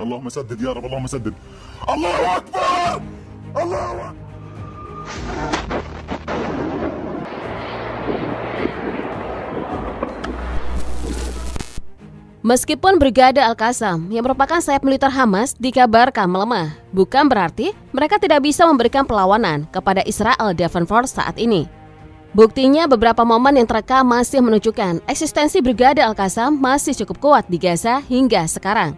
اللهم سدد يا رب، اللهم سدد. الله أكبر، الله أكبر. Meskipun Brigade Al-Qassam yang merupakan sayap militer Hamas dikabarkan melemah, bukan berarti mereka tidak bisa memberikan perlawanan kepada Israel Defense Force saat ini. Buktinya beberapa momen yang terekam masih menunjukkan eksistensi Brigade Al-Qassam masih cukup kuat di Gaza hingga sekarang.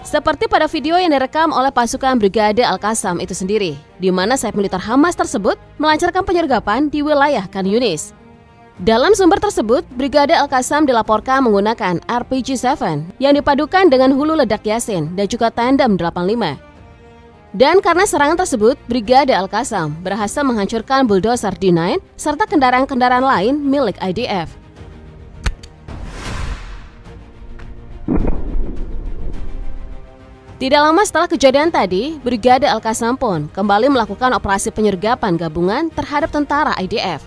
Seperti pada video yang direkam oleh pasukan Brigade Al-Qassam itu sendiri, di mana sayap militer Hamas tersebut melancarkan penyergapan di wilayah Khan Yunis. Dalam sumber tersebut, Brigade Al-Qassam dilaporkan menggunakan RPG-7 yang dipadukan dengan hulu ledak Yasin dan juga tandem 85. Dan karena serangan tersebut, Brigade Al-Qassam berhasil menghancurkan bulldozer D9 serta kendaraan-kendaraan lain milik IDF. Tidak lama setelah kejadian tadi, Brigade Al-Qassam pun kembali melakukan operasi penyergapan gabungan terhadap tentara IDF.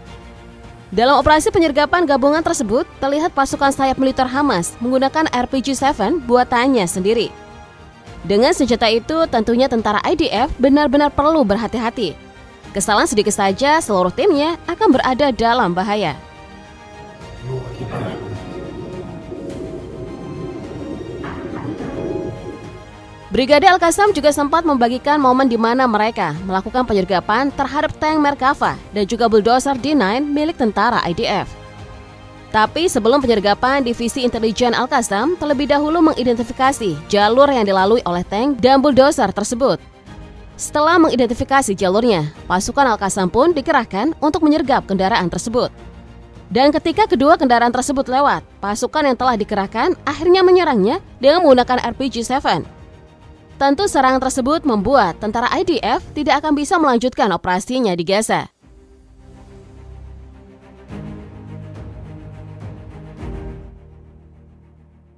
Dalam operasi penyergapan gabungan tersebut, terlihat pasukan sayap militer Hamas menggunakan RPG-7 buatannya sendiri. Dengan senjata itu, tentunya tentara IDF benar-benar perlu berhati-hati. Kesalahan sedikit saja, seluruh timnya akan berada dalam bahaya. Brigade Al-Qassam juga sempat membagikan momen di mana mereka melakukan penyergapan terhadap tank Merkava dan juga bulldozer D9 milik tentara IDF. Tapi sebelum penyergapan, divisi intelijen Al-Qassam terlebih dahulu mengidentifikasi jalur yang dilalui oleh tank dan bulldozer tersebut. Setelah mengidentifikasi jalurnya, pasukan Al-Qassam pun dikerahkan untuk menyergap kendaraan tersebut. Dan ketika kedua kendaraan tersebut lewat, pasukan yang telah dikerahkan akhirnya menyerangnya dengan menggunakan RPG-7. Tentu serangan tersebut membuat tentara IDF tidak akan bisa melanjutkan operasinya di Gaza.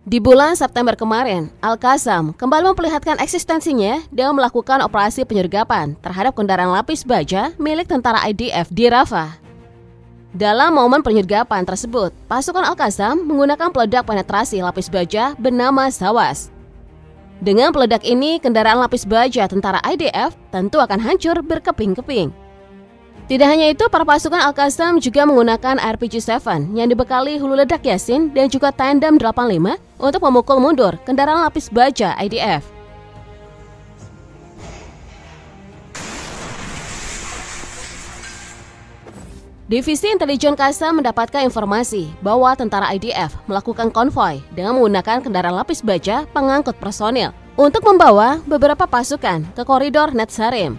Di bulan September kemarin, Al-Qassam kembali memperlihatkan eksistensinya dengan melakukan operasi penyergapan terhadap kendaraan lapis baja milik tentara IDF di Rafah. Dalam momen penyergapan tersebut, pasukan Al-Qassam menggunakan peledak penetrasi lapis baja bernama Sawas. Dengan peledak ini, kendaraan lapis baja tentara IDF tentu akan hancur berkeping-keping. Tidak hanya itu, para pasukan Al-Qassam juga menggunakan RPG-7 yang dibekali hulu ledak Yasin dan juga tandem 85 untuk memukul mundur kendaraan lapis baja IDF. Divisi intelijen Qassam mendapatkan informasi bahwa tentara IDF melakukan konvoi dengan menggunakan kendaraan lapis baja pengangkut personil untuk membawa beberapa pasukan ke koridor Netzarim.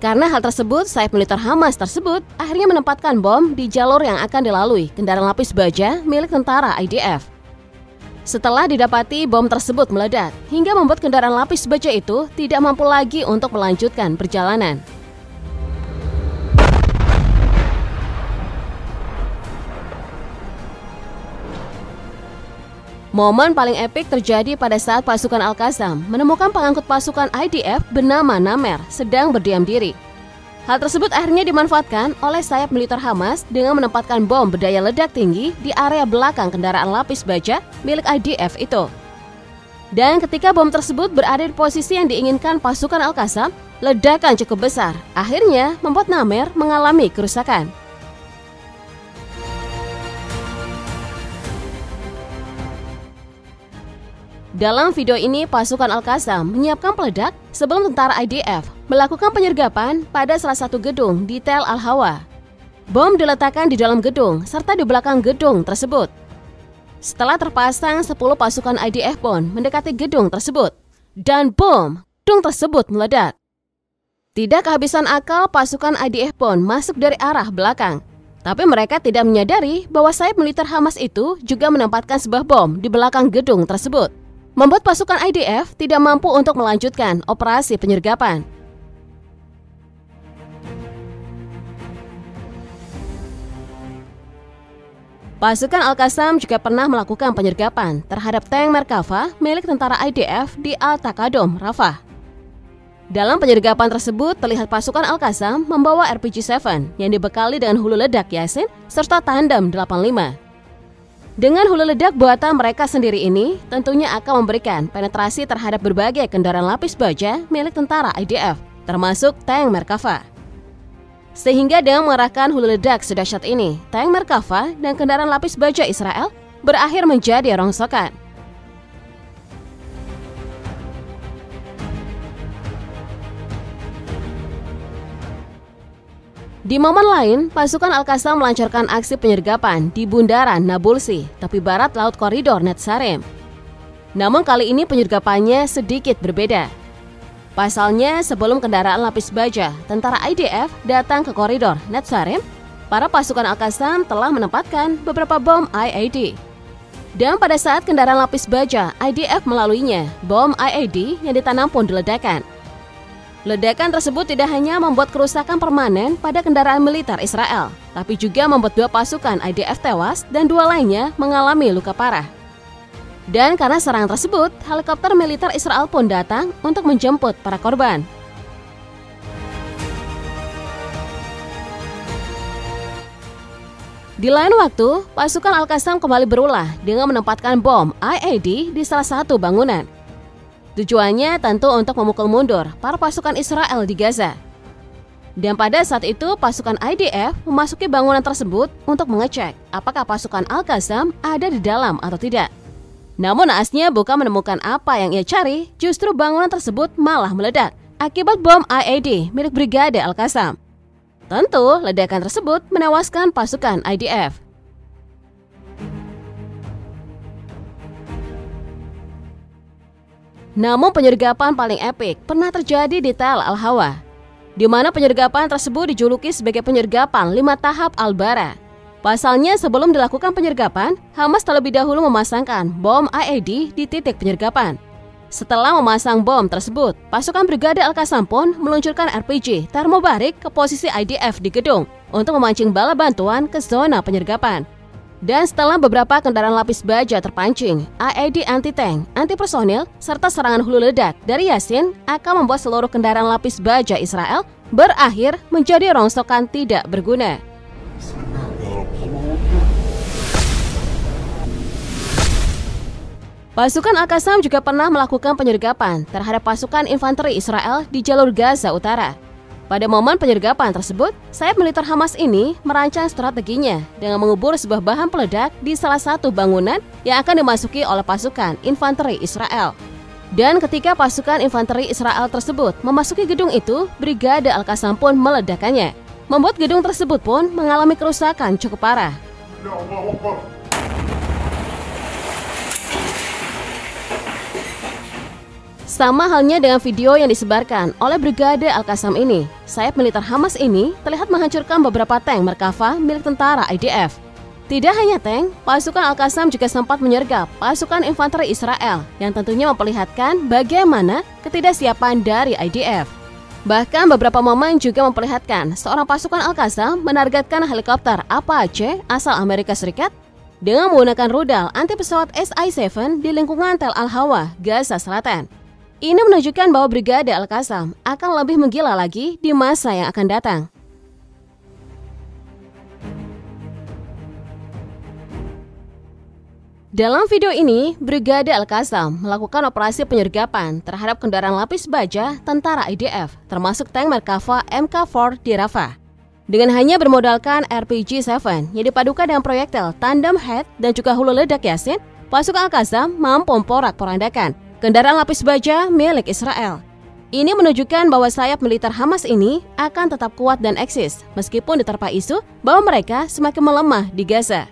Karena hal tersebut, sayap militer Hamas tersebut akhirnya menempatkan bom di jalur yang akan dilalui kendaraan lapis baja milik tentara IDF. Setelah didapati, bom tersebut meledak hingga membuat kendaraan lapis baja itu tidak mampu lagi untuk melanjutkan perjalanan. Momen paling epik terjadi pada saat pasukan Al-Qassam menemukan pengangkut pasukan IDF bernama Namer sedang berdiam diri. Hal tersebut akhirnya dimanfaatkan oleh sayap militer Hamas dengan menempatkan bom berdaya ledak tinggi di area belakang kendaraan lapis baja milik IDF itu. Dan ketika bom tersebut berada di posisi yang diinginkan pasukan Al-Qassam, ledakan cukup besar akhirnya membuat Namer mengalami kerusakan. Dalam video ini, pasukan Al-Qassam menyiapkan peledak sebelum tentara IDF melakukan penyergapan pada salah satu gedung di Tel Al-Hawa. Bom diletakkan di dalam gedung serta di belakang gedung tersebut. Setelah terpasang, 10 pasukan IDF pun mendekati gedung tersebut. Dan bom, gedung tersebut meledak. Tidak kehabisan akal, pasukan IDF pun masuk dari arah belakang. Tapi mereka tidak menyadari bahwa sayap militer Hamas itu juga menempatkan sebuah bom di belakang gedung tersebut, membuat pasukan IDF tidak mampu untuk melanjutkan operasi penyergapan. Pasukan Al-Qassam juga pernah melakukan penyergapan terhadap tank Merkava milik tentara IDF di Al-Taqadum, Rafah. Dalam penyergapan tersebut, terlihat pasukan Al-Qassam membawa RPG-7 yang dibekali dengan hulu ledak Yasin serta tandem 85. Dengan hulu ledak buatan mereka sendiri ini, tentunya akan memberikan penetrasi terhadap berbagai kendaraan lapis baja milik tentara IDF, termasuk tank Merkava. Sehingga dengan mengerahkan hulu ledak sedahsyat ini, tank Merkava dan kendaraan lapis baja Israel berakhir menjadi rongsokan. Di momen lain, pasukan Al-Qassam melancarkan aksi penyergapan di bundaran Nabulsi, tepi barat laut koridor Netzarim. Namun kali ini penyergapannya sedikit berbeda. Pasalnya, sebelum kendaraan lapis baja tentara IDF datang ke koridor Netzarim, para pasukan Al-Qassam telah menempatkan beberapa bom IED. Dan pada saat kendaraan lapis baja IDF melaluinya, bom IED yang ditanam pun diledakkan. Ledakan tersebut tidak hanya membuat kerusakan permanen pada kendaraan militer Israel, tapi juga membuat 2 pasukan IDF tewas dan 2 lainnya mengalami luka parah. Dan karena serangan tersebut, helikopter militer Israel pun datang untuk menjemput para korban. Di lain waktu, pasukan Al-Qassam kembali berulah dengan menempatkan bom IED di salah satu bangunan. Tujuannya tentu untuk memukul mundur para pasukan Israel di Gaza. Dan pada saat itu pasukan IDF memasuki bangunan tersebut untuk mengecek apakah pasukan Al-Qassam ada di dalam atau tidak. Namun naasnya bukan menemukan apa yang ia cari, justru bangunan tersebut malah meledak akibat bom IED milik Brigade Al-Qassam. Tentu ledakan tersebut menewaskan pasukan IDF. Namun penyergapan paling epik pernah terjadi di Tel Al-Hawa, di mana penyergapan tersebut dijuluki sebagai penyergapan 5 tahap Al-Bara. Pasalnya sebelum dilakukan penyergapan, Hamas terlebih dahulu memasangkan bom IED di titik penyergapan. Setelah memasang bom tersebut, pasukan Brigade Al-Qassam pun meluncurkan RPG termobarik ke posisi IDF di gedung untuk memancing bala bantuan ke zona penyergapan. Dan setelah beberapa kendaraan lapis baja terpancing, IED anti-tank, anti-personil, serta serangan hulu ledak dari Yasin akan membuat seluruh kendaraan lapis baja Israel berakhir menjadi rongsokan tidak berguna. Pasukan Al-Qassam juga pernah melakukan penyergapan terhadap pasukan infanteri Israel di jalur Gaza Utara. Pada momen penyergapan tersebut, sayap militer Hamas ini merancang strateginya dengan mengubur sebuah bahan peledak di salah satu bangunan yang akan dimasuki oleh pasukan infanteri Israel. Dan ketika pasukan infanteri Israel tersebut memasuki gedung itu, Brigade Al-Qassam pun meledakannya, membuat gedung tersebut pun mengalami kerusakan cukup parah. Sama halnya dengan video yang disebarkan oleh Brigade Al-Qassam ini, sayap militer Hamas ini terlihat menghancurkan beberapa tank Merkava milik tentara IDF. Tidak hanya tank, pasukan Al-Qassam juga sempat menyergap pasukan infanteri Israel yang tentunya memperlihatkan bagaimana ketidaksiapan dari IDF. Bahkan beberapa momen juga memperlihatkan seorang pasukan Al-Qassam menargetkan helikopter Apache asal Amerika Serikat dengan menggunakan rudal anti pesawat SI-7 di lingkungan Tel Al-Hawa, Gaza Selatan. Ini menunjukkan bahwa Brigade Al-Qassam akan lebih menggila lagi di masa yang akan datang. Dalam video ini, Brigade Al-Qassam melakukan operasi penyergapan terhadap kendaraan lapis baja tentara IDF, termasuk tank Merkava Mk4 di Rafah. Dengan hanya bermodalkan RPG-7 yang dipadukan dengan proyektil tandem head dan juga hulu ledak Yasin, pasukan Al-Qassam mampu memporak-porandakan kendaraan lapis baja milik Israel. Ini menunjukkan bahwa sayap militer Hamas ini akan tetap kuat dan eksis, meskipun diterpa isu bahwa mereka semakin melemah di Gaza.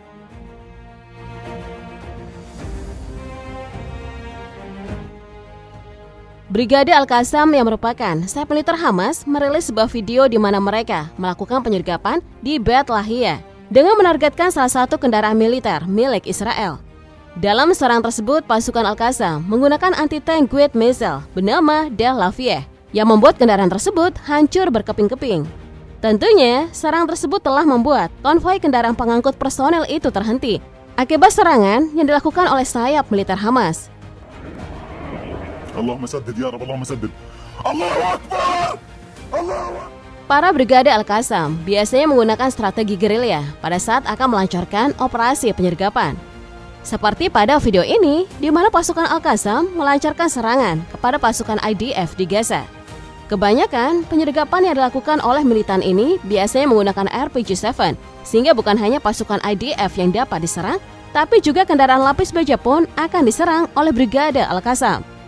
Brigade Al-Qassam yang merupakan sayap militer Hamas merilis sebuah video di mana mereka melakukan penyergapan di Beit Lahia dengan menargetkan salah satu kendaraan militer milik Israel. Dalam serangan tersebut, pasukan Al-Qassam menggunakan anti-tank guided missile bernama Del Lavie yang membuat kendaraan tersebut hancur berkeping-keping. Tentunya, serangan tersebut telah membuat konvoi kendaraan pengangkut personel itu terhenti akibat serangan yang dilakukan oleh sayap militer Hamas. Allahumma saddid ya Rabb, Allahumma saddid. Allahu Akbar! Allahu Akbar! Para Brigade Al-Qassam biasanya menggunakan strategi gerilya pada saat akan melancarkan operasi penyergapan. Seperti pada video ini, di mana pasukan Al-Qassam melancarkan serangan kepada pasukan IDF di Gaza. Kebanyakan penyergapan yang dilakukan oleh militan ini biasanya menggunakan RPG-7, sehingga bukan hanya pasukan IDF yang dapat diserang, tapi juga kendaraan lapis baja pun akan diserang oleh Brigade Al-Qassam.